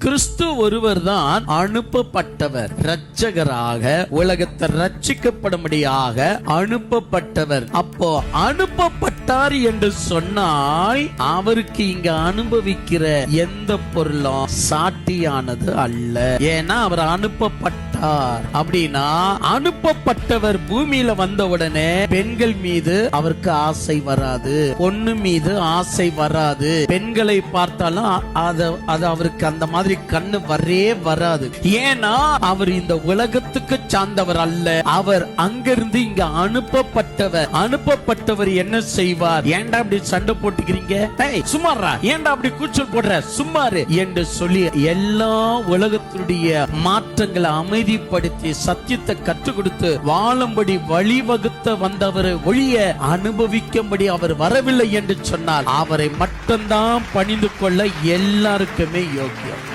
கிறிஸ்து ஒருவர் தான் அனுப்பப்பட்டவர், இரட்சகராக உலகத்தை ரட்சிக்கப்படும்படியாக அனுப்பப்பட்டவர். அப்போ அனுப்பப்பட்டார் என்று சொன்னால் அவருக்கு இங்க அனுபவிக்கிற எந்த பொருளும் சாட்டியானது அல்ல. ஏன்னா அவர் அனுப்பப்பட்டார் அப்படின்னா, அனுப்பப்பட்டவர் பூமியில வந்தவுடனே பெண்கள் மீது அவருக்கு ஆசை வராது, பொண்ணு மீது ஆசை வராது, பெண்களை பார்த்தாலும் அது அவருக்கு அந்த மாதிரி கண்ணு வரவே வராது. ஏன்னா அவர் இந்த உலகத்துக்கு சார்ந்தவர் அல்ல, அவர் அங்கிருந்து இங்க அனுப்பப்பட்டவர். அனுப்பப்பட்டவர் என்ன செய்வார்? ஏன்டா அப்படி சண்டை போட்டுக்கிறீங்க, சும்மாறா, ஏன்டா அப்படி கூச்சல் போடுற, சும்மாரு என்று சொல்லி எல்லா உலகத்துடைய மாற்றங்களை அமைதிப்படுத்தி சத்தியத்தை கற்றுக் கொடுத்து வாழும்படி வழிவகுத்த வந்தவரை ஒழிய அனுபவிக்கும்படி அவர் வரவில்லை என்று சொன்னால் அவரை மட்டும்தான் பணிந்து கொள்ள எல்லாருக்குமே யோக்கியம்.